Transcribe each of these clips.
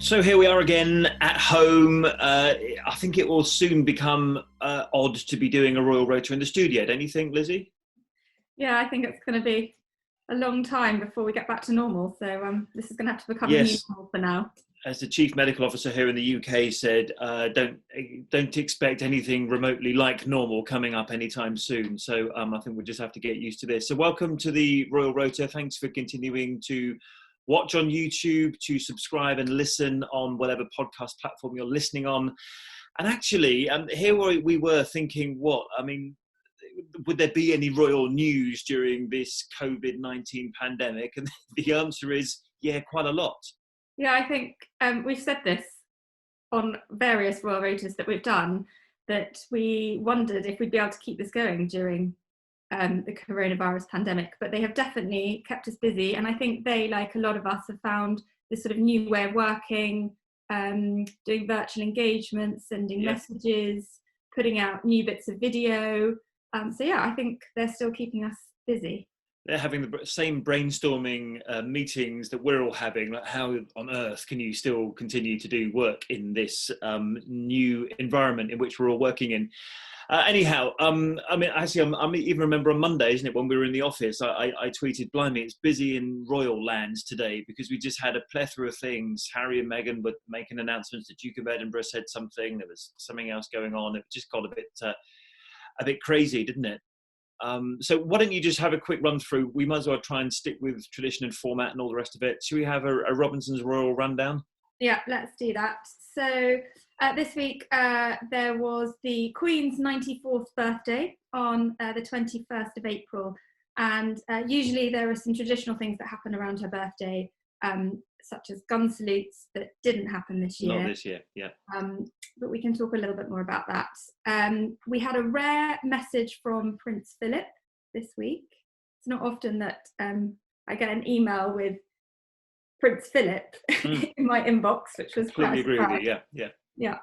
So here we are again at home. I think it will soon become odd to be doing a Royal Rota in the studio, don't you think, Lizzie? Yeah, I think it's going to be a long time before we get back to normal. So this is going to have to become a new Yes. normal for now. As the chief medical officer here in the UK said, don't expect anything remotely like normal coming up anytime soon. So I think we'll just have to get used to this. So welcome to the Royal Rota. Thanks for continuing to watch on YouTube, to subscribe and listen on whatever podcast platform you're listening on. And actually, here we were thinking, would there be any royal news during this COVID-19 pandemic? And the answer is, yeah, quite a lot. Yeah, I think we've said this on various Royal Rotas that we've done, that we wondered if we'd be able to keep this going during the coronavirus pandemic, but they have definitely kept us busy. And I think they, like a lot of us, have found this sort of new way of working, doing virtual engagements, sending messages, putting out new bits of video. So yeah, I think they're still keeping us busy. They're having the same brainstorming meetings that we're all having. Like, how on earth can you still continue to do work in this new environment in which we're all working in? I even remember on Monday, isn't it, when we were in the office, I tweeted, blimey, it's busy in royal lands today, because we just had a plethora of things. Harry and Meghan were making announcements. The Duke of Edinburgh said something. There was something else going on. It just got a bit crazy, didn't it? So why don't you just have a quick run through? We might as well try and stick with tradition and format and all the rest of it. Should we have a Robinson's Royal Rundown? Yeah, let's do that. So this week there was the Queen's 94th birthday on the 21st of April. And usually there are some traditional things that happen around her birthday, such as gun salutes, that didn't happen this year. Not this year, yeah. But we can talk a little bit more about that. We had a rare message from Prince Philip this week. It's not often that I get an email with Prince Philip in my inbox, which was quite a surprise. Completely agree with you, yeah.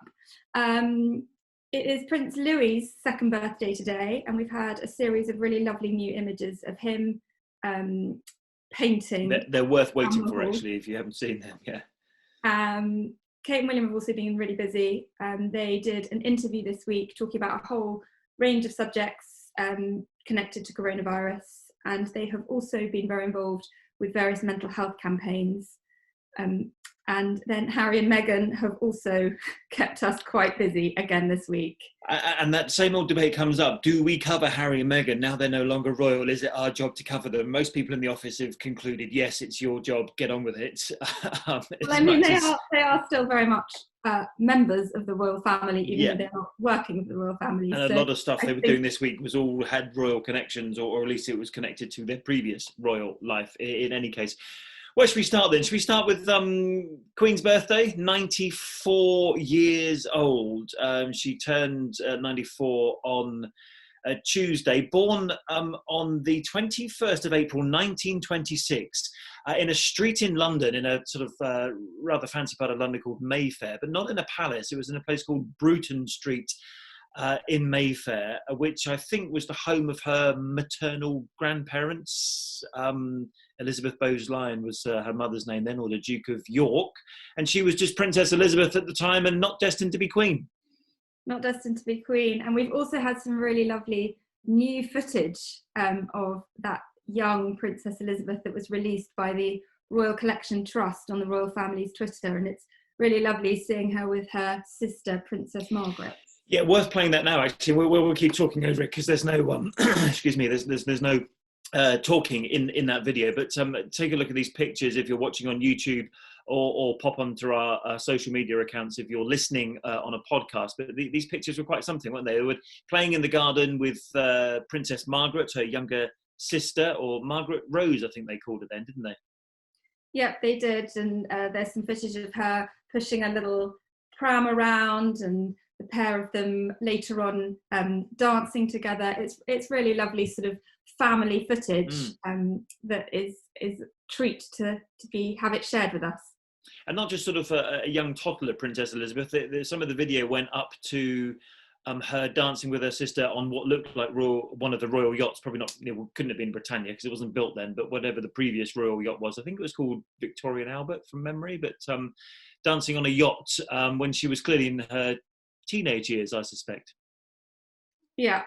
It is Prince Louis's second birthday today, and we've had a series of really lovely new images of him painting. They're worth waiting for, actually, if you haven't seen them, yeah. Kate and William have also been really busy. They did an interview this week talking about a whole range of subjects connected to coronavirus, and they have also been very involved with various mental health campaigns. And then Harry and Meghan have also kept us quite busy again this week. And that same old debate comes up. Do we cover Harry and Meghan? Now they're no longer royal. Is it our job to cover them? Most people in the office have concluded, yes, it's your job. Get on with it. Well, I mean, they are still very much members of the royal family, even though they're not working with the royal family. And a lot of stuff they were doing this week was all had royal connections, or at least it was connected to their previous royal life, in any case. Where should we start then? Should we start with Queen's birthday? 94 years old. She turned 94 on Tuesday, born on the 21st of April 1926 in a street in London, in a sort of rather fancy part of London called Mayfair, but not in a palace. It was in a place called Bruton Street in Mayfair, which I think was the home of her maternal grandparents. Elizabeth Bowes-Lyon was her mother's name then, or the Duke of York. And she was just Princess Elizabeth at the time and not destined to be Queen. Not destined to be Queen. And we've also had some really lovely new footage of that young Princess Elizabeth that was released by the Royal Collection Trust on the Royal Family's Twitter. And it's really lovely seeing her with her sister, Princess Margaret. Yeah, worth playing that now, actually. We'll keep talking over it because there's no excuse me, there's no talking in that video. But take a look at these pictures if you're watching on YouTube, or pop onto our social media accounts if you're listening on a podcast. But these pictures were quite something, weren't they? They were playing in the garden with Princess Margaret, her younger sister, or Margaret Rose, I think they called her then, didn't they? Yeah, they did. And there's some footage of her pushing a little pram around, and the pair of them later on dancing together. It's really lovely sort of family footage that is a treat to have it shared with us. And not just sort of a young toddler Princess Elizabeth. Some of the video went up to her dancing with her sister on what looked like one of the royal yachts, probably not, couldn't have been Britannia because it wasn't built then, but whatever the previous royal yacht was, I think it was called Victoria and Albert from memory, but dancing on a yacht when she was clearly in her teenage years, I suspect. Yeah,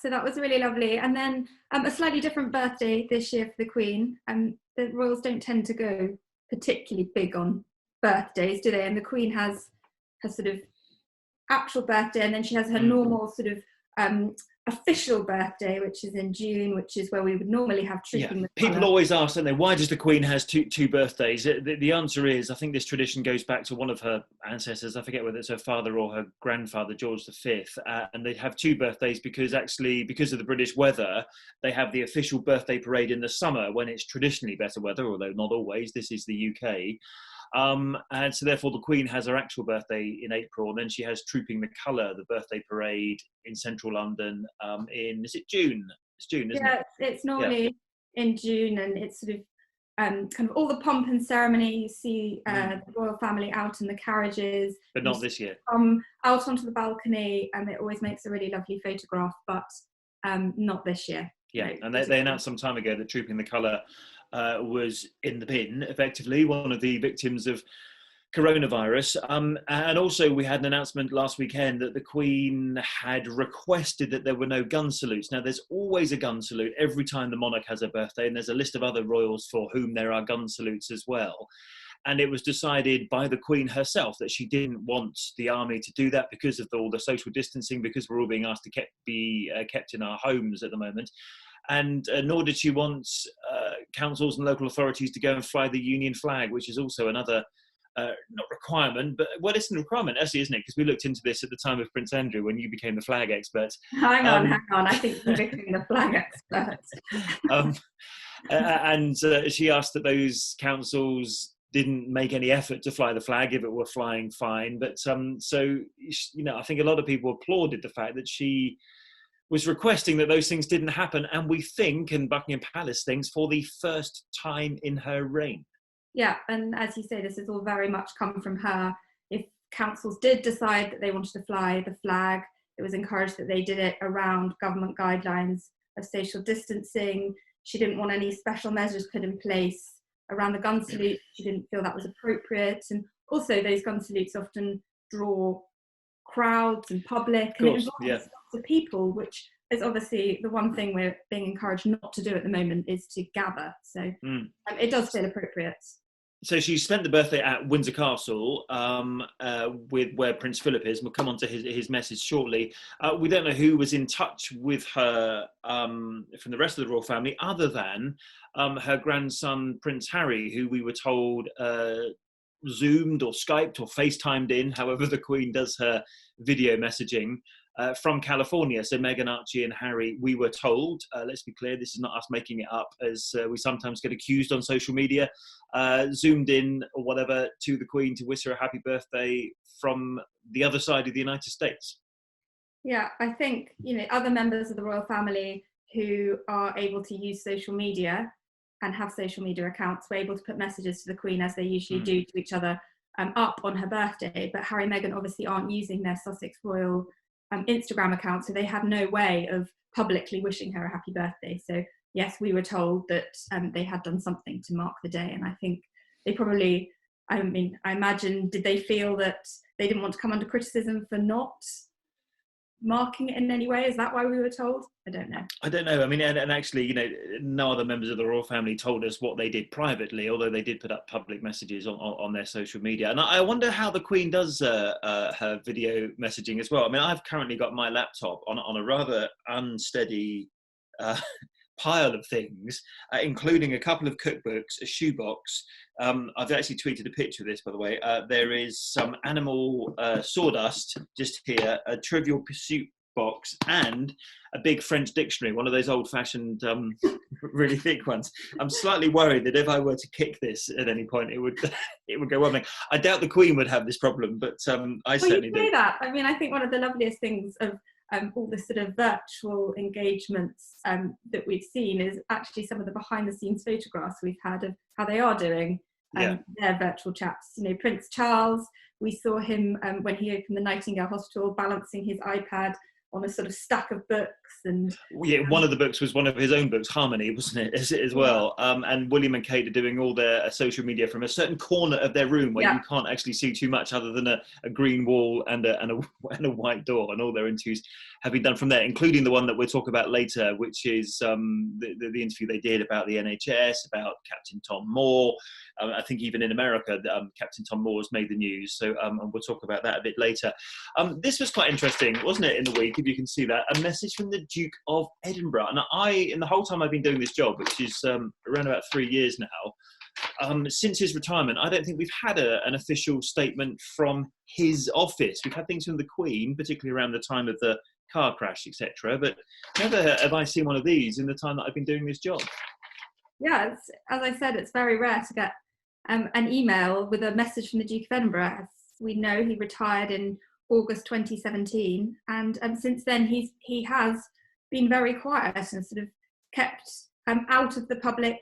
so that was really lovely. And then a slightly different birthday this year for the Queen. The royals don't tend to go particularly big on birthdays, do they? And the Queen has her sort of actual birthday, and then she has her normal sort of official birthday, which is in June, which is where we would normally have Trooping the Colour. People always ask, don't they, why does the Queen has two birthdays? The answer is, I think this tradition goes back to one of her ancestors. I forget whether it's her father or her grandfather, George V, and they have two birthdays because of the British weather, they have the official birthday parade in the summer when it's traditionally better weather, although not always. This is the UK. And so therefore the Queen has her actual birthday in April, and then she has Trooping the Colour, the birthday parade in central London is it June? It's June, isn't it? Yeah, it's normally in June, and it's sort of kind of all the pomp and ceremony. You see the royal family out in the carriages. But not this year. Out onto the balcony, and it always makes a really lovely photograph, but not this year. Yeah, no, and they announced some time ago that Trooping the Colour was in the bin, effectively, one of the victims of coronavirus. And also we had an announcement last weekend that the Queen had requested that there were no gun salutes. Now, there's always a gun salute every time the monarch has a birthday, and there's a list of other royals for whom there are gun salutes as well. And it was decided by the Queen herself that she didn't want the army to do that because of all the social distancing, because we're all being asked to be kept in our homes at the moment. And nor did she want councils and local authorities to go and fly the Union flag, which is also another, not requirement, but, well, it's a requirement, actually, isn't it? Because we looked into this at the time of Prince Andrew when you became the flag expert. Hang on, I think you became the flag expert. And she asked that those councils didn't make any effort to fly the flag if it were flying fine. But so, I think a lot of people applauded the fact that she was requesting that those things didn't happen, and we think, and Buckingham Palace thinks, for the first time in her reign. Yeah, and as you say, this has all very much come from her. If councils did decide that they wanted to fly the flag, it was encouraged that they did it around government guidelines of social distancing. She didn't want any special measures put in place around the gun salute. She didn't feel that was appropriate. And also those gun salutes often draw crowds and public, and it involves lots of people, which is obviously the one thing we're being encouraged not to do at the moment, is to gather. So it does feel appropriate. So she spent the birthday at Windsor Castle, with where Prince Philip is. We'll come on to his message shortly. We don't know who was in touch with her from the rest of the royal family, other than her grandson Prince Harry, who we were told Zoomed or Skyped or FaceTimed in, however the Queen does her video messaging, from California. So Meghan, Archie and Harry, we were told, let's be clear, this is not us making it up, as we sometimes get accused on social media, zoomed in or whatever to the Queen to wish her a happy birthday from the other side of the United States. Yeah, I think, other members of the royal family who are able to use social media and have social media accounts were able to put messages to the Queen, as they usually do to each other, up on her birthday. But Harry and Meghan obviously aren't using their Sussex Royal Instagram account, so they have no way of publicly wishing her a happy birthday. So yes, we were told that they had done something to mark the day, and I think they probably, I imagine, did they feel that they didn't want to come under criticism for not marking it in any way? Is that why we were told? I don't know. And actually, no other members of the royal family told us what they did privately, although they did put up public messages on their social media. And I wonder how the Queen does her video messaging as well. I've currently got my laptop on a rather unsteady pile of things, including a couple of cookbooks, a shoebox. I've actually tweeted a picture of this, by the way. There is some animal sawdust just here, a Trivial Pursuit box, and a big French dictionary, one of those old-fashioned, really thick ones. I'm slightly worried that if I were to kick this at any point, it would go wrong. I doubt the Queen would have this problem, but I certainly do. That. I think one of the loveliest things of all the sort of virtual engagements that we've seen is actually some of the behind-the-scenes photographs we've had of how they are doing. their virtual chats. You know, Prince Charles, we saw him when he opened the Nightingale Hospital balancing his iPad on a sort of stack of books. And one of the books was one of his own books, Harmony, wasn't it, as well? And William and Kate are doing all their social media from a certain corner of their room where you can't actually see too much other than a green wall and a white door, and all their interviews have been done from there, including the one that we'll talk about later, which is the interview they did about the NHS, about Captain Tom Moore. I think even in America, Captain Tom Moore has made the news, so and we'll talk about that a bit later. This was quite interesting, wasn't it, in the week, if you can see that, a message from the Duke of Edinburgh. And in the whole time I've been doing this job, which is around about 3 years now, since his retirement, I don't think we've had an official statement from his office. We've had things from the Queen, particularly around the time of the car crash, etc. But never have I seen one of these in the time that I've been doing this job. Yeah, as I said, it's very rare to get an email with a message from the Duke of Edinburgh. As we know, he retired in August 2017, and since then he has been very quiet and sort of kept out of the public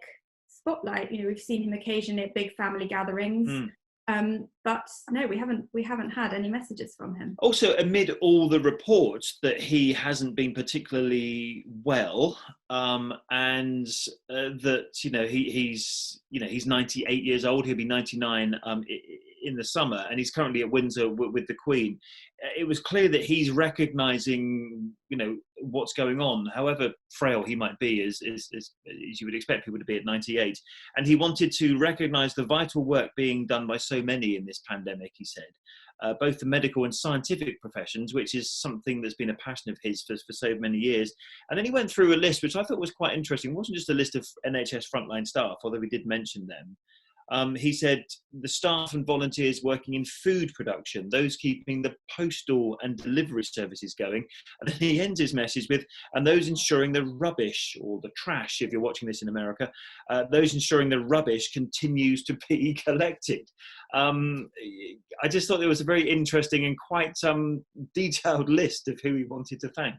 spotlight. You know, we've seen him occasionally at big family gatherings. But no, we haven't had any messages from him. Also, amid all the reports that he hasn't been particularly well, and that he's 98 years old. He'll be 99 in the summer, and he's currently at Windsor with the Queen. It was clear that he's recognising, what's going on, however frail he might be, as you would expect people to be at 98. And he wanted to recognise the vital work being done by so many in this pandemic, he said, both the medical and scientific professions, which is something that's been a passion of his for so many years. And then he went through a list, which I thought was quite interesting. It wasn't just a list of NHS frontline staff, although we did mention them. He said the staff and volunteers working in food production, those keeping the postal and delivery services going. And then he ends his message with, and those ensuring the rubbish, or the trash, if you're watching this in America, those ensuring the rubbish continues to be collected. I just thought there was a very interesting and quite detailed list of who he wanted to thank.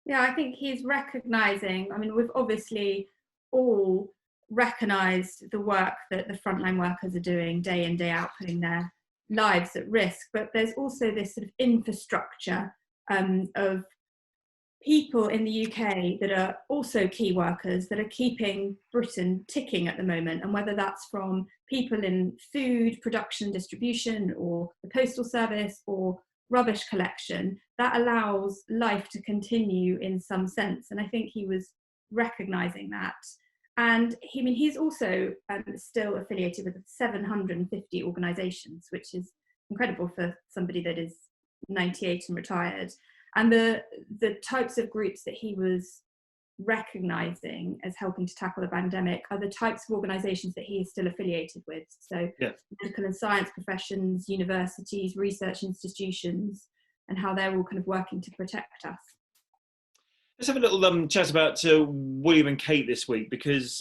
Yeah, I think he's recognising, we've obviously all recognised the work that the frontline workers are doing day in, day out, putting their lives at risk. But there's also this sort of infrastructure of people in the UK that are also key workers that are keeping Britain ticking at the moment. And whether that's from people in food production, distribution, or the postal service, or rubbish collection, that allows life to continue in some sense. And I think he was recognising that. And he's also still affiliated with 750 organisations, which is incredible for somebody that is 98 and retired. And the types of groups that he was recognising as helping to tackle the pandemic are the types of organisations that he is still affiliated with. So medical and science professions, universities, research institutions, and how they're all kind of working to protect us. Let's have a little chat about William and Kate this week, because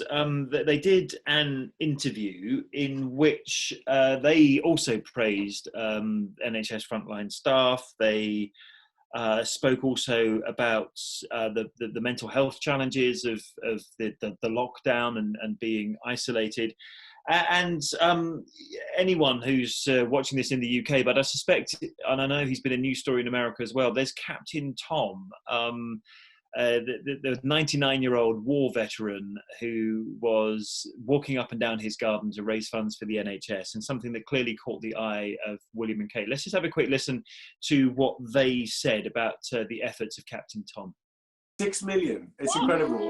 they did an interview in which they also praised NHS frontline staff. They spoke also about the mental health challenges of the lockdown and being isolated. And anyone who's watching this in the UK, but I suspect, and I know he's been a news story in America as well, there's Captain Tom, the 99-year-old war veteran who was walking up and down his garden to raise funds for the NHS, and something that clearly caught the eye of William and Kate. Let's just have a quick listen to what they said about the efforts of Captain Tom. 6 million. It's incredible.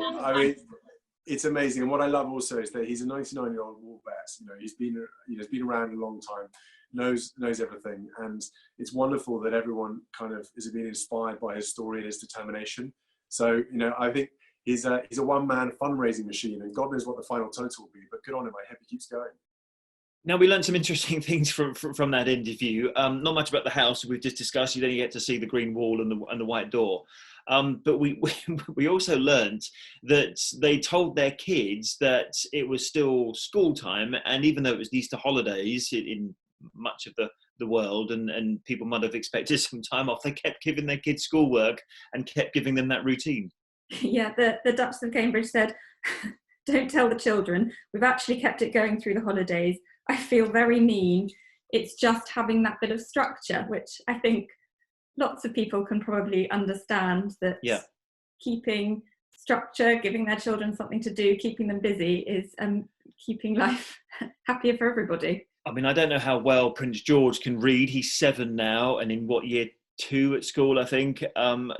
It's amazing. And what I love also is that he's a 99-year-old war vet. He's been around a long time, knows everything, and it's wonderful that everyone kind of is being inspired by his story and his determination. So, I think he's a one-man fundraising machine, and God knows what the final total will be, but good on him. I hope he keeps going. Now, we learned some interesting things from that interview. Not much about the house we've just discussed. You don't get to see the green wall and the white door. But we also learned that they told their kids that it was still school time, and even though it was Easter holidays in much of the world, and people might have expected some time off, they kept giving their kids schoolwork and kept giving them that routine. Yeah, the Duchess of Cambridge said, "Don't tell the children. We've actually kept it going through the holidays. I feel very mean. It's just having that bit of structure, which I think lots of people can probably understand, that keeping structure, giving their children something to do, keeping them busy is keeping life happier for everybody. I mean, I don't know how well Prince George can read. He's 7 now, and in what, year 2 at school, I think.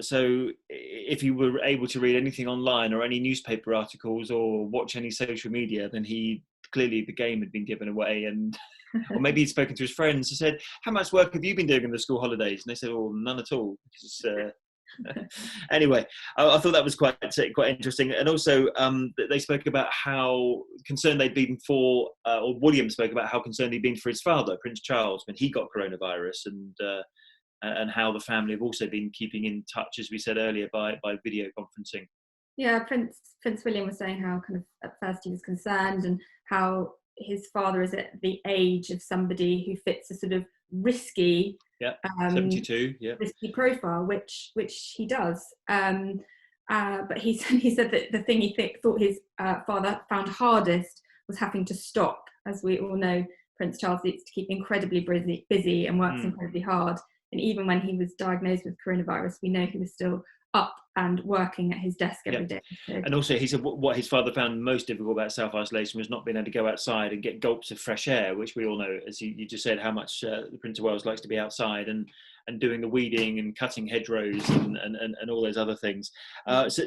So if he were able to read anything online or any newspaper articles or watch any social media, then clearly the game had been given away. And or maybe he'd spoken to his friends and said, "How much work have you been doing in the school holidays?" And they said, "Oh, none at all." Because, anyway, I thought that was quite interesting. And also they spoke about how concerned they'd been or William spoke about how concerned he'd been for his father, Prince Charles, when he got coronavirus, and how the family have also been keeping in touch, as we said earlier, by video conferencing. Yeah, Prince William was saying how kind of at first he was concerned, and how his father is at the age of somebody who fits a sort of risky 72 risky profile, which he does. But he said that the thing he thought his father found hardest was having to stop. As we all know, Prince Charles needs to keep incredibly busy and works incredibly hard. And even when he was diagnosed with coronavirus, we know he was still up and working at his desk every day. So. And also he said what his father found most difficult about self-isolation was not being able to go outside and get gulps of fresh air, which we all know, as you just said, how much the Prince of Wales likes to be outside and doing the weeding and cutting hedgerows and all those other things. So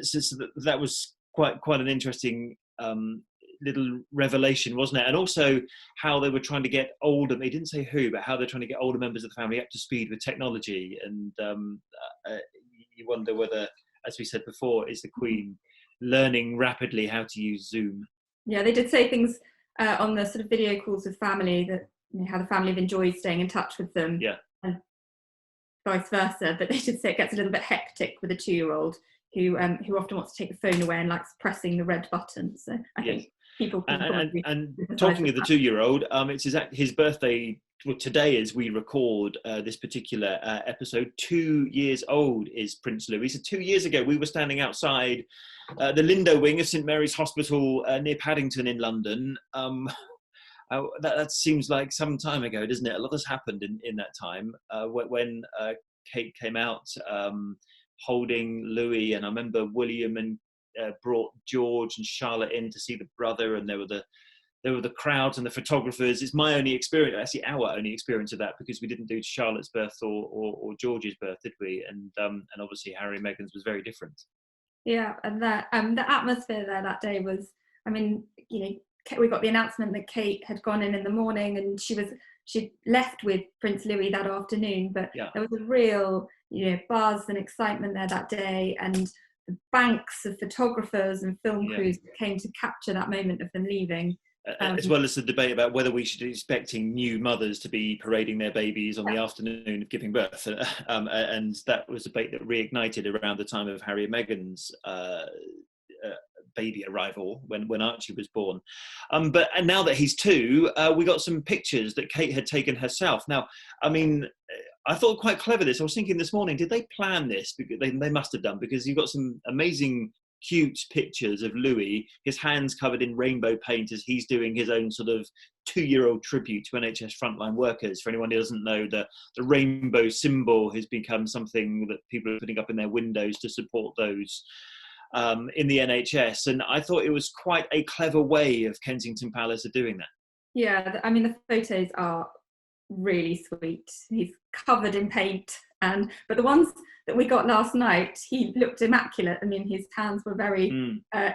that was quite an interesting little revelation, wasn't it? And also how they were trying to get older, they didn't say who, but how they're trying to get older members of the family up to speed with technology. And you wonder whether, as we said before, is the Queen learning rapidly how to use Zoom? Yeah, they did say things on the sort of video calls with family, that how the family have enjoyed staying in touch with them, and vice versa. But they did say it gets a little bit hectic with a 2-year-old who often wants to take the phone away and likes pressing the red button. So I think people can and talking of the 2-year-old, it's his birthday. Well, today, as we record this particular episode, 2 years old is Prince Louis. So 2 years ago, we were standing outside the Lindo wing of St Mary's Hospital near Paddington in London. That seems like some time ago, doesn't it? A lot has happened in that time. When Kate came out holding Louis, and I remember William and brought George and Charlotte in to see the brother, and there were the crowds and the photographers. It's my only experience, actually our only experience of that, because we didn't do Charlotte's birth or George's birth, did we? And obviously Harry and Meghan's was very different. Yeah, and that the atmosphere there that day was, I mean, we got the announcement that Kate had gone in the morning, and she'd left with Prince Louis that afternoon, but there was a real buzz and excitement there that day, and the banks of photographers and film crews that came to capture that moment of them leaving. As well as the debate about whether we should be expecting new mothers to be parading their babies on the afternoon of giving birth. And that was a debate that reignited around the time of Harry and Meghan's baby arrival, when Archie was born. But now that he's 2, we got some pictures that Kate had taken herself. Now, I mean, I thought quite clever this. I was thinking this morning, did they plan this? Because they must have done, because you've got some amazing cute pictures of Louis, his hands covered in rainbow paint as he's doing his own sort of 2-year-old tribute to NHS frontline workers. For anyone who doesn't know, the rainbow symbol has become something that people are putting up in their windows to support those in the NHS. And I thought it was quite a clever way of Kensington Palace of doing that. Yeah, I mean, the photos are really sweet. He's covered in paint, but the ones that we got last night, he looked immaculate. I mean, his hands were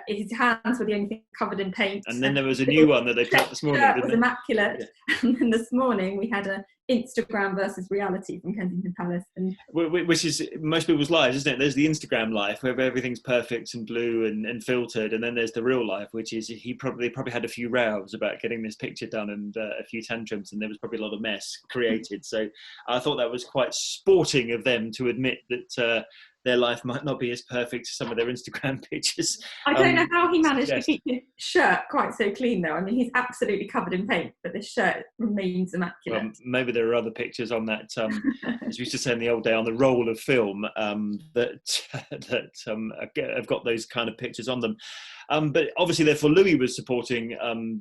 his hands were the only thing covered in paint. And then there was a new one that they put up this morning. It was immaculate. Yeah. And then this morning we had a Instagram versus reality from Kensington Palace, and which is most people's lives, isn't it? There's the Instagram life where everything's perfect and blue and filtered, and then there's the real life, which is he probably had a few rows about getting this picture done and a few tantrums, and there was probably a lot of mess created. So I thought that was quite sporting of them to admit that their life might not be as perfect as some of their Instagram pictures. I don't know how he managed suggest. to keep his shirt quite so clean, though. I mean, he's absolutely covered in paint, but this shirt remains immaculate. Well, maybe there are other pictures on that, as we used to say in the old day, on the roll of film that have got those kind of pictures on them. But obviously, therefore, Louis was supporting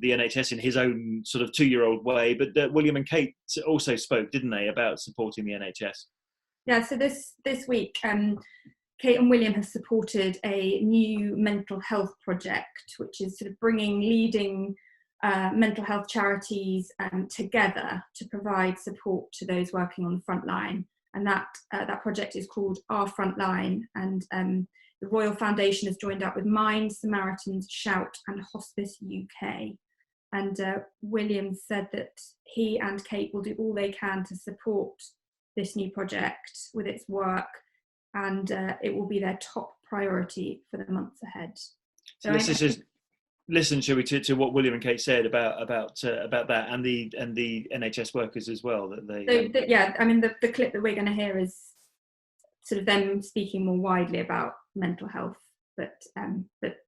the NHS in his own sort of 2-year-old way. But William and Kate also spoke, didn't they, about supporting the NHS? Yeah, so this week, Kate and William have supported a new mental health project, which is sort of bringing leading mental health charities together to provide support to those working on the front line. And that project is called Our Frontline, and the Royal Foundation has joined up with Mind, Samaritans, Shout and Hospice UK. And William said that he and Kate will do all they can to support this new project with its work, and it will be their top priority for the months ahead. So listen, shall we, to what William and Kate said about that and the NHS workers as well, that they. Yeah, I mean the clip that we're going to hear is sort of them speaking more widely about mental health, but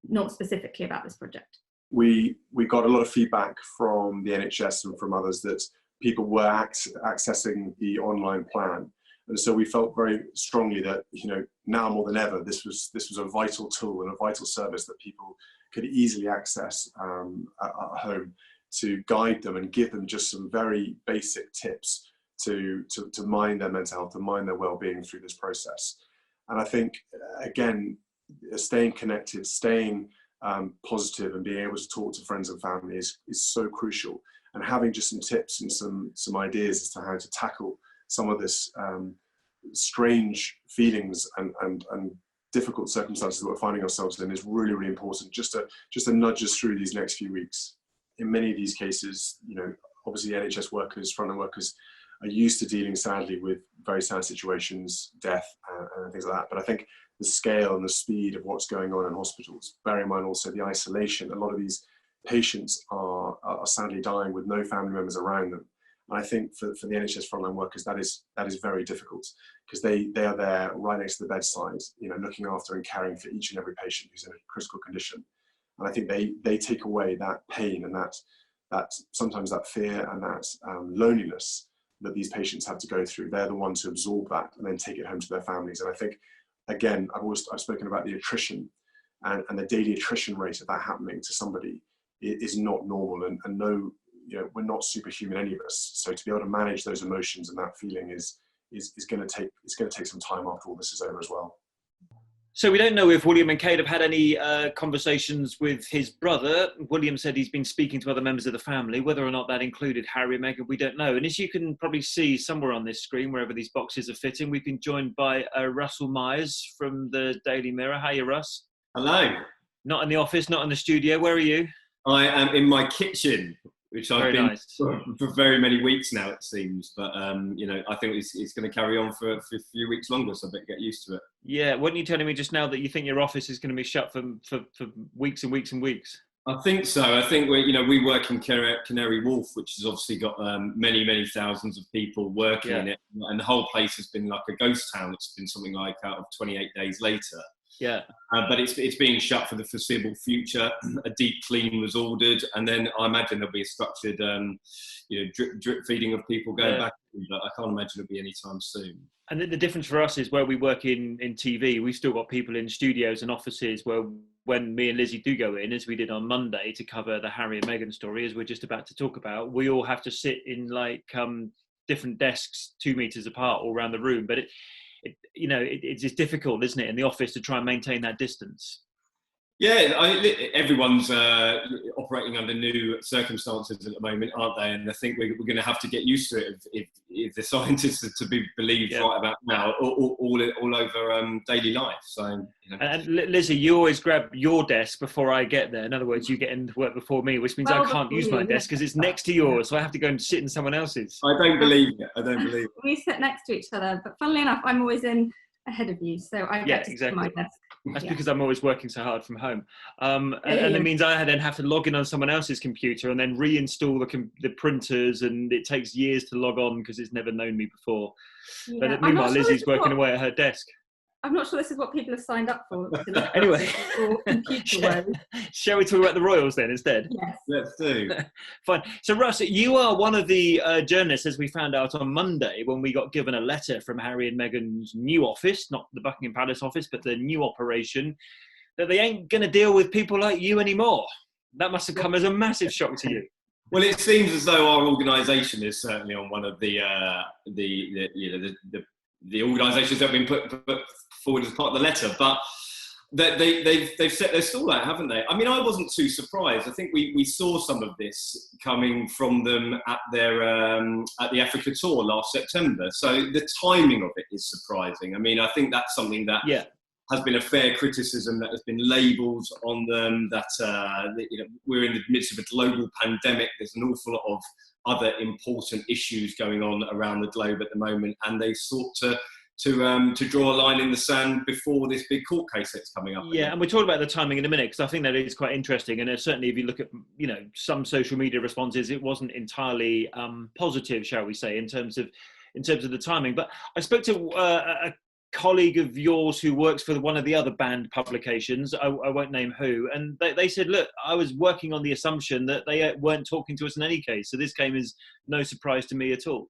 not specifically about this project. We got a lot of feedback from the NHS and from others that people were accessing the online plan, and so we felt very strongly that, you know, now more than ever, this was a vital tool and a vital service that people could easily access at home, to guide them and give them just some very basic tips to mind their mental health, to mind their well-being through this process. And I think, again, staying connected, staying positive, and being able to talk to friends and family is so crucial. And having just some tips and some ideas as to how to tackle some of this strange feelings and difficult circumstances that we're finding ourselves in is really, really important, just to nudge us through these next few weeks. In many of these cases, you know, obviously NHS workers, frontline workers, are used to dealing, sadly, with very sad situations, death and things like that. But I think the scale and the speed of what's going on in hospitals, bear in mind also the isolation, a lot of these patients are sadly dying with no family members around them. And I think for the NHS frontline workers, that is very difficult, because they are there right next to the bedside, you know, looking after and caring for each and every patient who's in a critical condition. And I think they take away that pain and that sometimes that fear and that loneliness that these patients have to go through. They're the ones who absorb that and then take it home to their families. And I think, again, I've spoken about the attrition and the daily attrition rate of that happening to somebody is not normal, and no, you know, we're not superhuman, any of us. So to be able to manage those emotions and that feeling is going to take some time after all this is over as well. So we don't know if William and Kate have had any conversations with his brother. William said he's been speaking to other members of the family. Whether or not that included Harry and Meghan, we don't know. And as you can probably see somewhere on this screen, wherever these boxes are fitting, we've been joined by Russell Myers from the Daily Mirror. Hiya, Russ. Hello. Not in the office, not in the studio. Where are you? I am in my kitchen, which I've been nice. for very many weeks now, it seems. But, you know, I think it's going to carry on for a few weeks longer, so I better get used to it. Yeah, weren't you telling me just now that you think your office is going to be shut for weeks and weeks and weeks? I think so. I think we work in Canary Wharf, which has obviously got many thousands of people working in it, and the whole place has been like a ghost town. It's been something like out of 28 days later. Yeah, but it's being shut for the foreseeable future. A deep clean was ordered, and then I imagine there'll be a structured, drip feeding of people going back. But I can't imagine it'll be anytime soon. And the difference for us is where we work in TV, we've still got people in studios and offices where when me and Lizzie do go in, as we did on Monday to cover the Harry and Meghan story, as we're just about to talk about, we all have to sit in like different desks 2 meters apart all around the room. But it's difficult, isn't it, in the office to try and maintain that distance? Yeah, everyone's operating under new circumstances at the moment, aren't they? And I think we're going to have to get used to it if the scientists are to be believed right about now, all over daily life. So, And Lizzie, you always grab your desk before I get there. In other words, you get into work before me, which means I can't use my desk because it's next to yours, so I have to go and sit in someone else's. I don't believe it. We sit next to each other, but funnily enough, I'm always in ahead of you, so I get to sit at my desk. That's because I'm always working so hard from home. And it means I then have to log in on someone else's computer and then reinstall the printers, and it takes years to log on because it's never known me before. But meanwhile, Lizzie's working away at her desk. I'm not sure this is what people have signed up for. Anyway, or computer woes. Shall we talk about the royals then instead? Yes. Let's do. Fine. So Russ, you are one of the journalists, as we found out on Monday when we got given a letter from Harry and Meghan's new office, not the Buckingham Palace office, but the new operation, that they ain't going to deal with people like you anymore. That must have come as a massive shock to you. Well, it seems as though our organisation is certainly on one of the organisations that have been put forward as part of the letter, but they've set their stall out, haven't they? I mean, I wasn't too surprised. I think we saw some of this coming from them at their at the Africa tour last September. So the timing of it is surprising. I mean, I think that's something that has been a fair criticism that has been labelled on them, that we're in the midst of a global pandemic. There's an awful lot of other important issues going on around the globe at the moment, and they sought to draw a line in the sand before this big court case that's coming up. Yeah, and we'll talk about the timing in a minute, because I think that is quite interesting. And certainly if you look at, some social media responses, it wasn't entirely positive, shall we say, in terms of the timing. But I spoke to a colleague of yours who works for one of the other banned publications, I won't name who, and they said, look, I was working on the assumption that they weren't talking to us in any case, so this came as no surprise to me at all.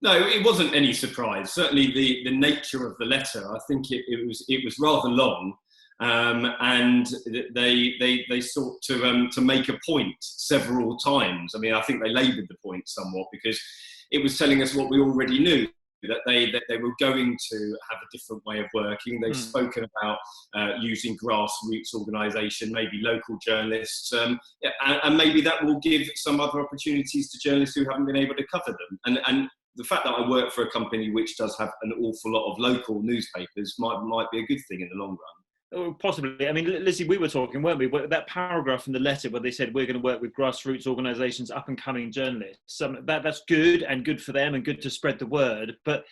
No, it wasn't any surprise. Certainly the nature of the letter, I think it was rather long, and they sought to make a point several times. I mean, I think they laboured the point somewhat, because it was telling us what we already knew, that they were going to have a different way of working. They've spoken about using grassroots organisation, maybe local journalists, and maybe that will give some other opportunities to journalists who haven't been able to cover them. And the fact that I work for a company which does have an awful lot of local newspapers might be a good thing in the long run. Oh, possibly. I mean, Lizzie, we were talking, weren't we? That paragraph in the letter where they said we're going to work with grassroots organisations, up-and-coming journalists. That's good, and good for them, and good to spread the word. But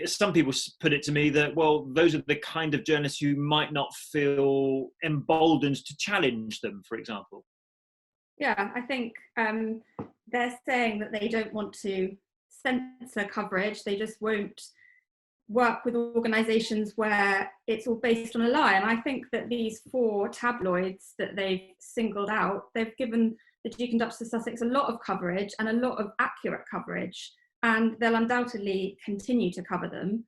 some people put it to me that, well, those are the kind of journalists who might not feel emboldened to challenge them, for example. Yeah, I think they're saying that they don't want to censor coverage. They just won't work with organisations where it's all based on a lie. And I think that these 4 tabloids that they've singled out, they've given the Duke and Duchess of Sussex a lot of coverage, and a lot of accurate coverage, and they'll undoubtedly continue to cover them.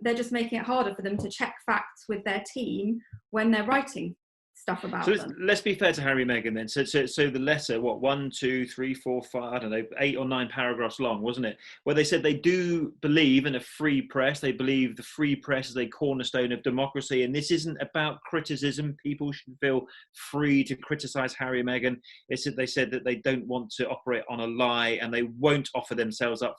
They're just making it harder for them to check facts with their team when they're writing stuff about them. Let's be fair to Harry and Meghan then. So the letter, 1, 2, 3, 4, 5, I don't know, 8 or 9 paragraphs long, wasn't it? Where they said they do believe in a free press. They believe the free press is a cornerstone of democracy. And this isn't about criticism. People should feel free to criticise Harry and Meghan. They said that they don't want to operate on a lie, and they won't offer themselves up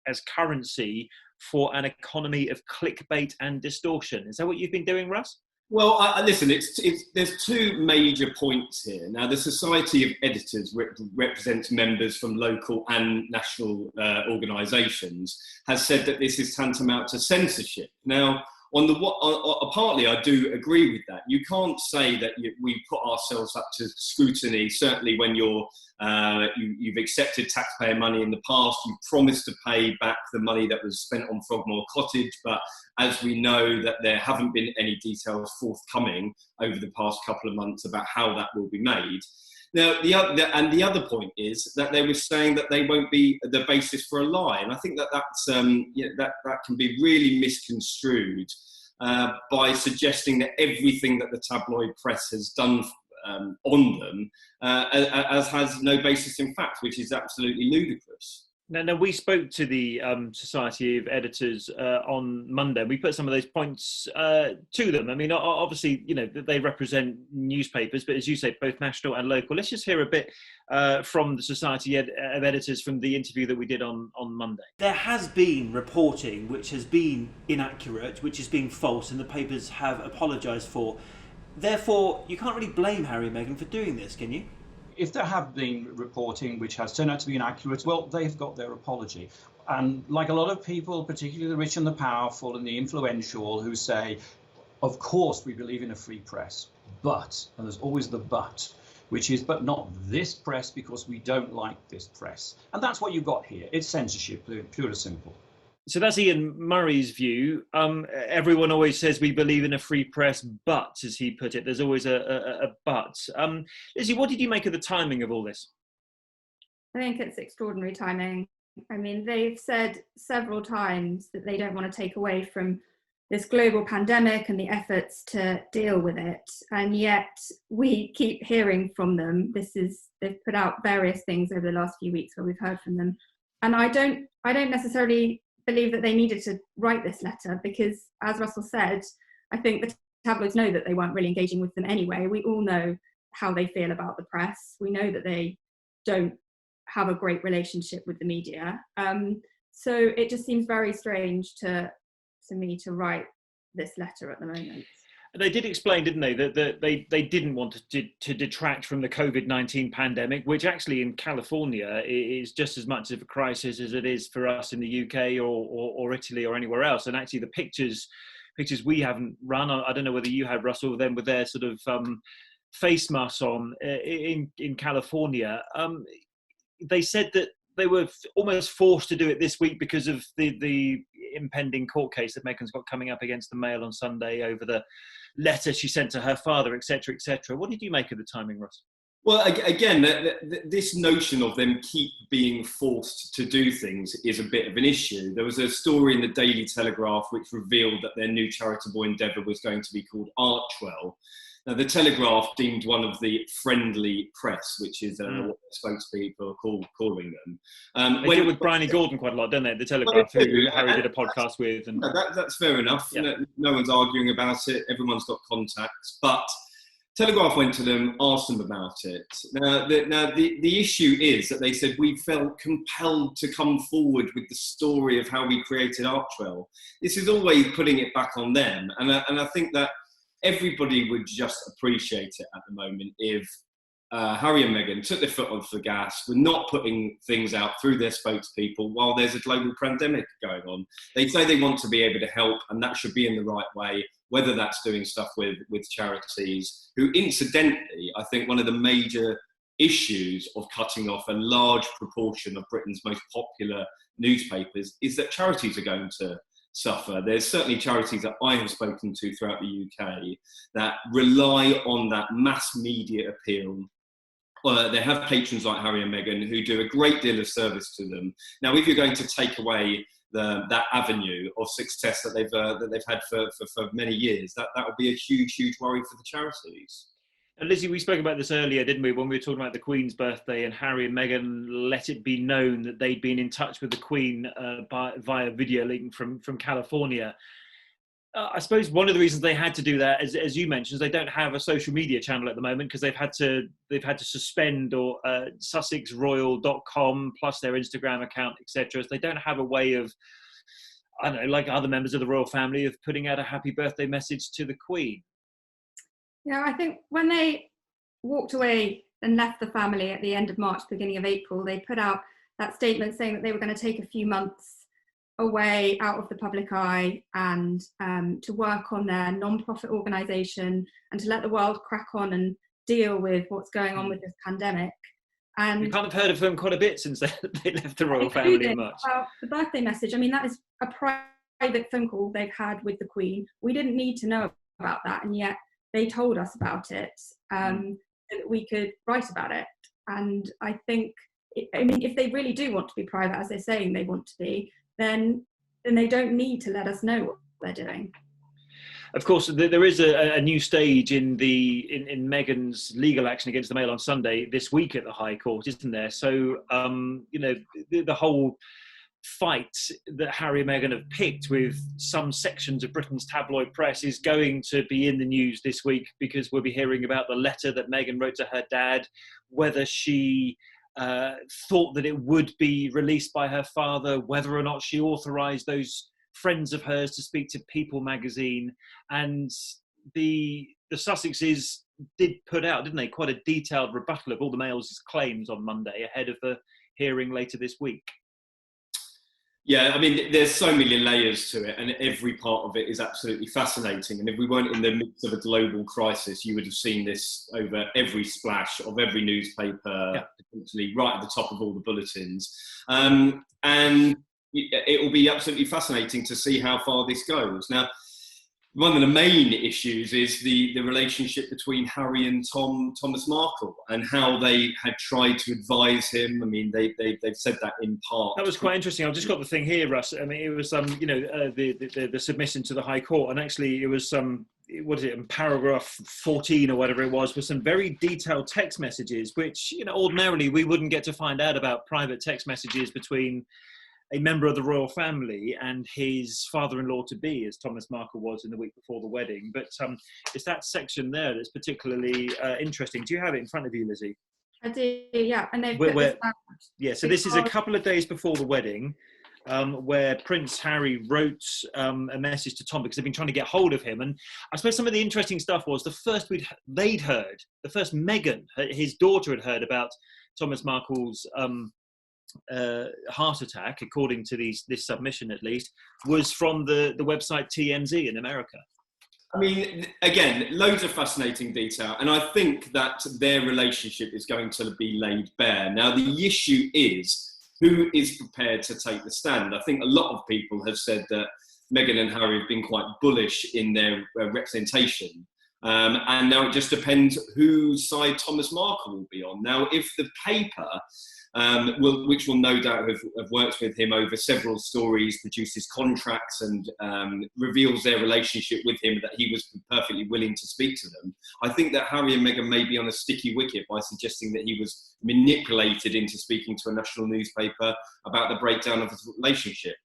as currency for an economy of clickbait and distortion. Is that what you've been doing, Russ? Well, listen, there's 2 major points here. Now, the Society of Editors represents members from local and national organisations, has said that this is tantamount to censorship. Now, partly I do agree with that. You can't say that we put ourselves up to scrutiny, certainly when you've accepted taxpayer money in the past, you promised to pay back the money that was spent on Frogmore Cottage, but as we know that there haven't been any details forthcoming over the past couple of months about how that will be made. Now, the other point is that they were saying that they won't be the basis for a lie, and I think that can be really misconstrued by suggesting that everything that the tabloid press has done on them as has no basis in fact, which is absolutely ludicrous. Now, we spoke to the Society of Editors on Monday. We put some of those points to them. I mean, obviously, they represent newspapers, but as you say, both national and local. Let's just hear a bit from the Society of Editors from the interview that we did on Monday. There has been reporting which has been inaccurate, which has been false, and the papers have apologised for. Therefore, you can't really blame Harry and Meghan for doing this, can you? If there have been reporting which has turned out to be inaccurate, well, they've got their apology. And like a lot of people, particularly the rich and the powerful and the influential, who say, of course, we believe in a free press, but, and there's always the but, which is, but not this press because we don't like this press. And that's what you've got here. It's censorship, pure and simple. So that's Ian Murray's view. Everyone always says we believe in a free press, but, as he put it, there's always a but. Lizzie, what did you make of the timing of all this? I think it's extraordinary timing. I mean, they've said several times that they don't want to take away from this global pandemic and the efforts to deal with it. And yet we keep hearing from them. They've put out various things over the last few weeks where we've heard from them. And I don't necessarily believe that they needed to write this letter, because, as Russell said, I think the tabloids know that they weren't really engaging with them anyway. We all know how they feel about the press. We know that they don't have a great relationship with the media. So it just seems very strange to me to write this letter at the moment. They did explain, didn't they, that they didn't want to detract from the COVID-19 pandemic, which actually in California is just as much of a crisis as it is for us in the UK or Italy or anywhere else. And actually the pictures we haven't run, I don't know whether you have, Russell, them with their sort of face masks on in California. They said that they were almost forced to do it this week because of the impending court case that Megan's got coming up against the Mail on Sunday over the letter she sent to her father, etc., etc. What did you make of the timing, Ross? Well, again, this notion of them keep being forced to do things is a bit of an issue. There was a story in the Daily Telegraph which revealed that their new charitable endeavour was going to be called Archwell. Now, the Telegraph deemed one of the friendly press, which is what the spokespeople are calling them. They deal with Bryony Gordon quite a lot, don't they? The Telegraph, who Harry did a podcast with. And that's fair enough. Yeah. No one's arguing about it. Everyone's got contacts. But Telegraph went to them, asked them about it. Now, the issue is that they said, we felt compelled to come forward with the story of how we created Archwell. This is always putting it back on them. And I think that everybody would just appreciate it at the moment if Harry and Meghan took their foot off the gas, were not putting things out through their spokespeople while there's a global pandemic going on. They say they want to be able to help, and that should be in the right way, whether that's doing stuff with charities, who incidentally, I think one of the major issues of cutting off a large proportion of Britain's most popular newspapers is that charities are going to suffer. There's certainly charities that I have spoken to throughout the UK that rely on that mass media appeal. They have patrons like Harry and Meghan who do a great deal of service to them. Now, if you're going to take away that avenue of success that they've had for many years, that would be a huge worry for the charities. And Lizzie, we spoke about this earlier, didn't we, when we were talking about the Queen's birthday, and Harry and Meghan let it be known that they'd been in touch with the Queen via video link from California. I suppose one of the reasons they had to do that, as you mentioned, is they don't have a social media channel at the moment because they've had to suspend SussexRoyal.com plus their Instagram account, etc. So they don't have a way of, I don't know, like other members of the royal family, of putting out a happy birthday message to the Queen. Yeah, I think when they walked away and left the family at the end of March, beginning of April, they put out that statement saying that they were going to take a few months away out of the public eye and to work on their non-profit organisation and to let the world crack on and deal with what's going on with this pandemic. And you can't have heard of them quite a bit since they left the royal family in March. The birthday message, I mean, that is a private phone call they've had with the Queen. We didn't need to know about that, and yet they told us about it, so that we could write about it. And I think, if they really do want to be private, as they're saying they want to be, then they don't need to let us know what they're doing. Of course, there is a new stage in Meghan's legal action against the Mail on Sunday this week at the High Court, isn't there? So, the whole fight that Harry and Meghan have picked with some sections of Britain's tabloid press is going to be in the news this week, because we'll be hearing about the letter that Meghan wrote to her dad, whether she thought that it would be released by her father, whether or not she authorised those friends of hers to speak to People magazine. And the Sussexes did put out, didn't they, quite a detailed rebuttal of all the Mail's claims on Monday ahead of the hearing later this week. Yeah, I mean, there's so many layers to it, and every part of it is absolutely fascinating. And if we weren't in the midst of a global crisis, you would have seen this over every splash of every newspaper, potentially right at the top of all the bulletins. And it will be absolutely fascinating to see how far this goes. Now, one of the main issues is the relationship between Harry and Thomas Markle, and how they had tried to advise him. I mean, they've said that in part. That was quite interesting. I've just got the thing here, Russ. I mean, it was the submission to the High Court, and actually it was what is it, in paragraph 14 or whatever it was some very detailed text messages, which ordinarily we wouldn't get to find out about private text messages between a member of the royal family and his father-in-law to be, as Thomas Markle was in the week before the wedding. But it's that section there that's particularly interesting. Do you have it in front of you, Lizzie? I do, yeah. And they've put this out. Yeah, so this is a couple of days before the wedding, where Prince Harry wrote a message to Tom because they've been trying to get hold of him. And I suppose some of the interesting stuff was the first Meghan, his daughter, had heard about Thomas Markle's heart attack, according to this submission at least, was from the website TMZ in America. I mean, again, loads of fascinating detail, and I think that their relationship is going to be laid bare. Now, the issue is who is prepared to take the stand. I think a lot of people have said that Meghan and Harry have been quite bullish in their representation. And now it just depends whose side Thomas Markle will be on. Now, if the paper, which will no doubt have worked with him over several stories, produces contracts and reveals their relationship with him, that he was perfectly willing to speak to them, I think that Harry and Meghan may be on a sticky wicket by suggesting that he was manipulated into speaking to a national newspaper about the breakdown of his relationship.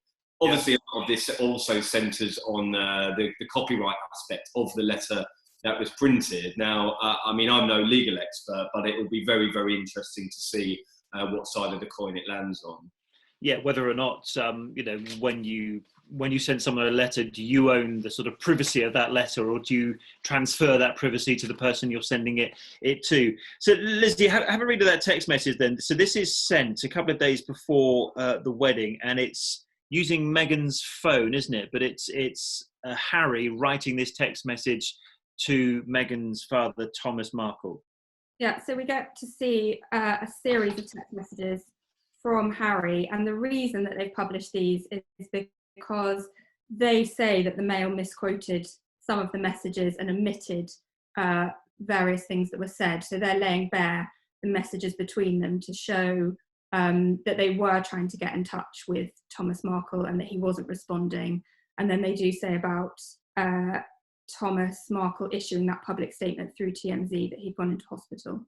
Obviously, a lot of this also centres on the copyright aspect of the letter that was printed. Now, I mean, I'm no legal expert, but it will be very, very interesting to see what side of the coin it lands on. Yeah, whether or not, when you send someone a letter, do you own the sort of privacy of that letter, or do you transfer that privacy to the person you're sending it to? So, Lizzie, have a read of that text message then. So this is sent a couple of days before the wedding, and it's using Meghan's phone, isn't it? But it's Harry writing this text message to Meghan's father, Thomas Markle. Yeah, so we get to see a series of text messages from Harry, and the reason that they've published these is because they say that the Mail misquoted some of the messages and omitted various things that were said. So they're laying bare the messages between them to show that they were trying to get in touch with Thomas Markle and that he wasn't responding. And then they do say about Thomas Markle issuing that public statement through TMZ that he'd gone into hospital.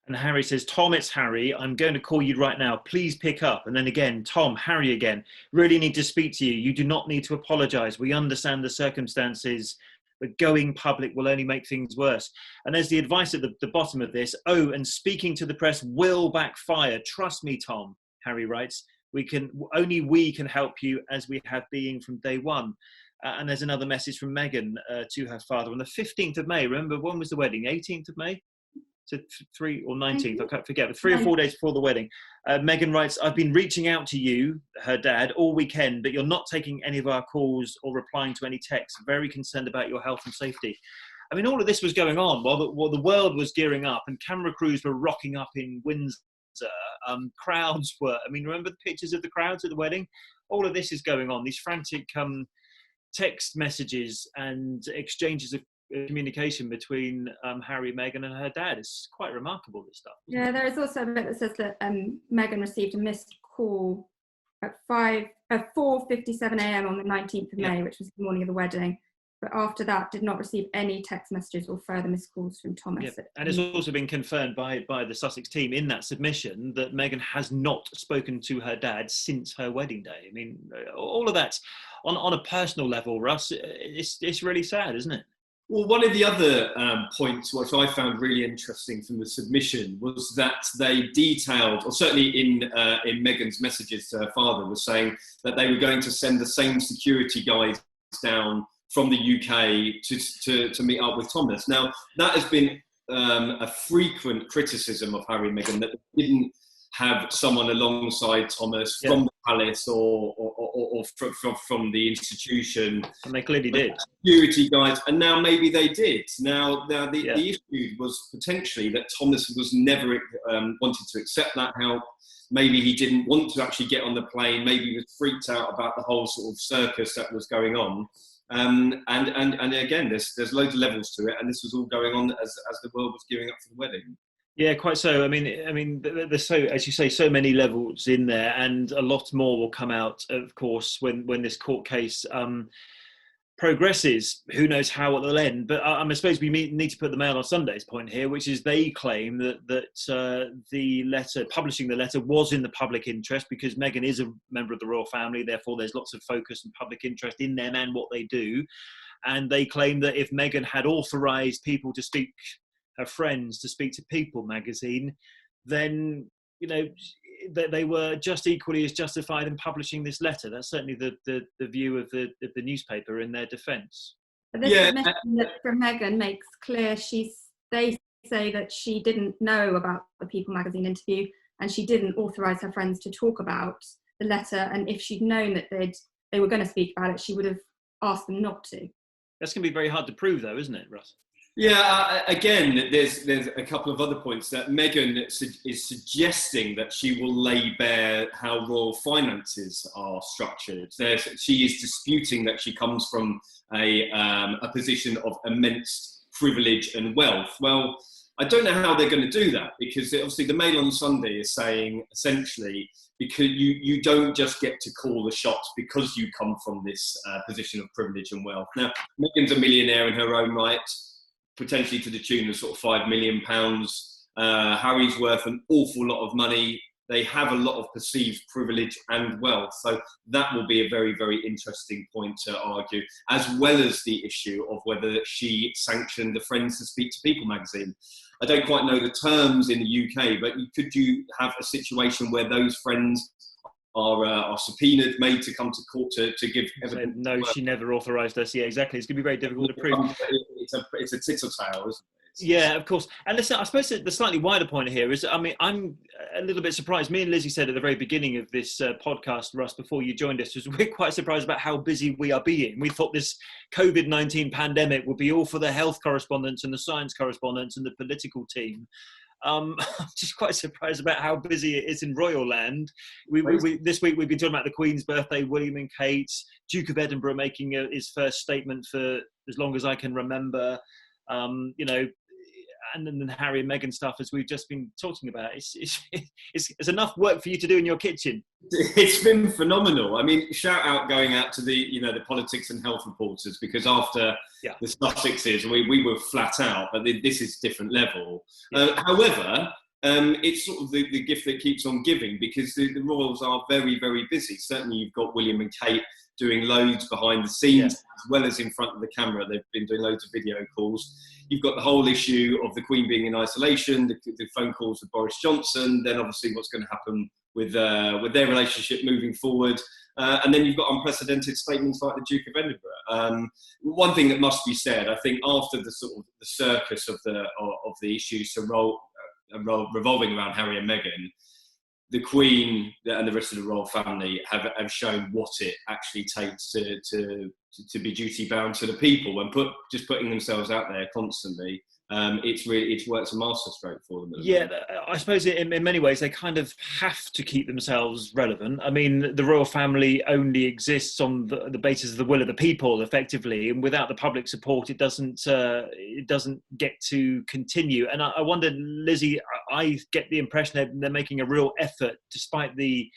And Harry says, Tom, it's Harry. I'm going to call you right now. Please pick up. And then again, Tom, Harry again. Really need to speak to you. You do not need to apologise. We understand the circumstances, but going public will only make things worse. And there's the advice at the bottom of this. Oh, and speaking to the press will backfire. Trust me, Tom, Harry writes. Only we can help you, as we have been from day one. And there's another message from Meghan to her father on the 15th of May. Remember, when was the wedding? 18th of May? So 3 or 19th, I can't forget, but 3 or 4 days before the wedding. Meghan writes, I've been reaching out to you, her dad, all weekend, but you're not taking any of our calls or replying to any texts. Very concerned about your health and safety. I mean, all of this was going on while the world was gearing up and camera crews were rocking up in Windsor. Crowds were, remember the pictures of the crowds at the wedding? All of this is going on. These frantic text messages and exchanges of communication between Harry, Meghan and her dad. It's quite remarkable, this stuff. Yeah, there is also a bit that says that Meghan received a missed call at 4:57 a.m. on the 19th of May, which was the morning of the wedding. But after that, did not receive any text messages or further missed calls from Thomas. Yeah. And it's also been confirmed by the Sussex team in that submission that Meghan has not spoken to her dad since her wedding day. I mean, all of that on a personal level, Russ, it's really sad, isn't it? Well, one of the other points which I found really interesting from the submission was that they detailed, or certainly in Meghan's messages to her father, was saying that they were going to send the same security guys down from the UK to meet up with Thomas. Now, that has been a frequent criticism of Harry and Meghan, that they didn't have someone alongside Thomas from the palace or from the institution. And they clearly did. Security guys, and now maybe they did. Now the issue was potentially that Thomas was never wanted to accept that help. Maybe he didn't want to actually get on the plane. Maybe he was freaked out about the whole sort of circus that was going on. And again, there's loads of levels to it, and this was all going on as the world was gearing up for the wedding. Yeah, quite so. I mean, there's so, as you say, so many levels in there, and a lot more will come out, of course, when this court case progresses. Who knows how it'll end? But I suppose we need to put the Mail on Sunday's point here, which is they claim that the letter, publishing the letter, was in the public interest because Meghan is a member of the royal family. Therefore, there's lots of focus and public interest in them and what they do. And they claim that if Meghan had authorised people to speak, her friends to speak to People magazine, then, you know, they were just equally as justified in publishing this letter. That's certainly the view of the newspaper in their defence. But this admission from Meghan makes clear they say that she didn't know about the People magazine interview and she didn't authorise her friends to talk about the letter. And if she'd known that they were going to speak about it, she would have asked them not to. That's going to be very hard to prove, though, isn't it, Russ? Yeah, again, there's a couple of other points that Meghan is suggesting that she will lay bare how royal finances are structured. She is disputing that she comes from a position of immense privilege and wealth. Well, I don't know how they're going to do that, because obviously the Mail on Sunday is saying essentially, because you don't just get to call the shots because you come from this position of privilege and wealth. Now, Meghan's a millionaire in her own right, potentially to the tune of sort of £5 million. Harry's worth an awful lot of money. They have a lot of perceived privilege and wealth. So that will be a very, very interesting point to argue, as well as the issue of whether she sanctioned the Friends to Speak to People magazine. I don't quite know the terms in the UK, but could you have a situation where those friends are subpoenaed, made to come to court to give evidence? No, she never authorised us. Yeah, exactly. It's going to be very difficult to prove. It's a tittle-tale, isn't it? Yeah, of course. And listen, I suppose the slightly wider point here is, I mean, I'm a little bit surprised. Me and Lizzie said at the very beginning of this podcast, Russ, before you joined us, was we're quite surprised about how busy we are being. We thought this COVID-19 pandemic would be all for the health correspondents and the science correspondents and the political team. I'm just quite surprised about how busy it is in royal land. This week we've been talking about the Queen's birthday, William and Kate, Duke of Edinburgh making his first statement for as long as I can remember. You know, and then Harry and Meghan stuff, as we've just been talking about. It's enough work for you to do in your kitchen. It's been phenomenal. I mean, shout out going out to the politics and health reporters, because after the Sussexes, we were flat out, but this is different level. However, it's sort of the gift that keeps on giving, because the royals are very, very busy. Certainly you've got William and Kate doing loads behind the scenes, as well as in front of the camera. They've been doing loads of video calls. You've got the whole issue of the Queen being in isolation, the phone calls with Boris Johnson, then obviously what's going to happen with their relationship moving forward. And then you've got unprecedented statements like the Duke of Edinburgh. One thing that must be said, I think, after the sort of the circus of the issues revolving around Harry and Meghan, the Queen and the rest of the royal family have shown what it actually takes to be duty bound to the people, and just putting themselves out there constantly. It's worked a masterstroke for them. Yeah, I suppose in many ways they kind of have to keep themselves relevant. I mean, the royal family only exists on the basis of the will of the people, effectively, and without the public support, it doesn't get to continue. And I wonder, Lizzie, I get the impression they're making a real effort, despite the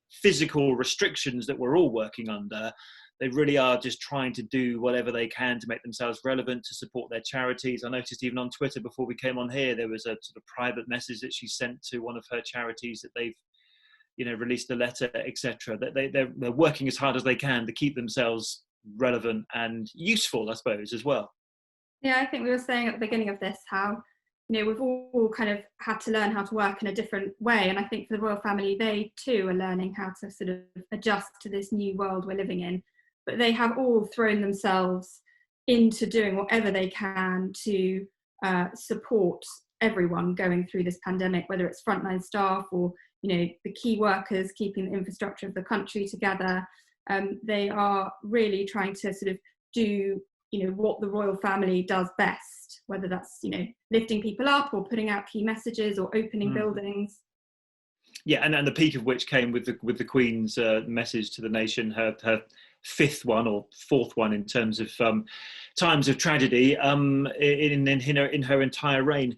physical restrictions that we're all working under. They really are just trying to do whatever they can to make themselves relevant, to support their charities. I noticed even on Twitter before we came on here, there was a sort of private message that she sent to one of her charities that they've, released a letter, etc. That they're working as hard as they can to keep themselves relevant and useful, I suppose, as well. Yeah, I think we were saying at the beginning of this how, we've all kind of had to learn how to work in a different way. And I think for the royal family, they too are learning how to sort of adjust to this new world we're living in. But they have all thrown themselves into doing whatever they can to support everyone going through this pandemic, whether it's frontline staff or, the key workers keeping the infrastructure of the country together. They are really trying to sort of do, what the royal family does best, whether that's, lifting people up or putting out key messages or opening buildings. Yeah, and the peak of which came with the Queen's message to the nation, her fifth one or fourth one in terms of times of tragedy in her entire reign.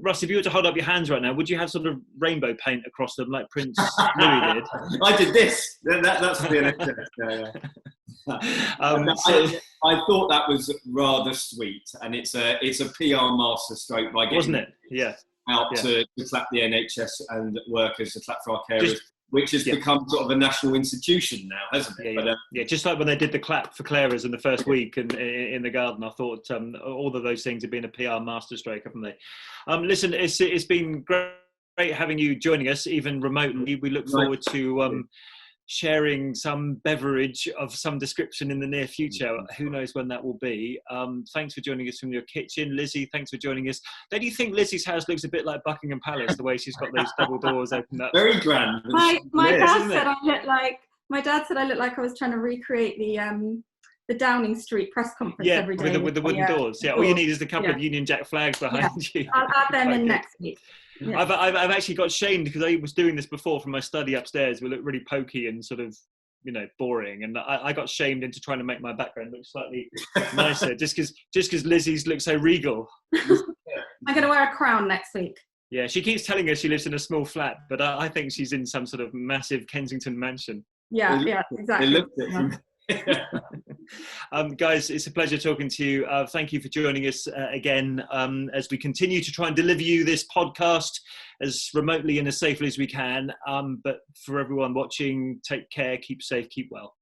Russ, if you were to hold up your hands right now, would you have sort of rainbow paint across them like Prince Louis did? I did this. That's the I thought that was rather sweet, and it's a PR masterstroke by getting, wasn't it? Yeah. Out to clap the NHS and workers, to clap for our carers, which has become sort of a national institution now, hasn't it? Just like when they did the clap for carers in the first week in the garden, I thought all of those things have been a PR masterstroke, haven't they? Listen, it's been great having you joining us, even remotely. We look forward to sharing some beverage of some description in the near future. Who knows when that will be. Thanks for joining us from your kitchen. Lizzie, thanks for joining us. Don't you think Lizzie's house looks a bit like Buckingham Palace, the way she's got those double doors opened up? Very grand. My dad said I look like I was trying to recreate the Downing Street press conference every day. With the wooden doors. Yeah, all you need is a couple of Union Jack flags behind you. I'll add them in next week. Yeah. I've actually got shamed because I was doing this before from my study upstairs. We look really pokey and sort of, boring. And I got shamed into trying to make my background look slightly nicer just because Lizzie's look so regal. I'm going to wear a crown next week. Yeah, she keeps telling us she lives in a small flat, but I think she's in some sort of massive Kensington mansion. Yeah, exactly. Guys, it's a pleasure talking to you. Thank you for joining us again as we continue to try and deliver you this podcast as remotely and as safely as we can. But for everyone watching, take care, keep safe, keep well.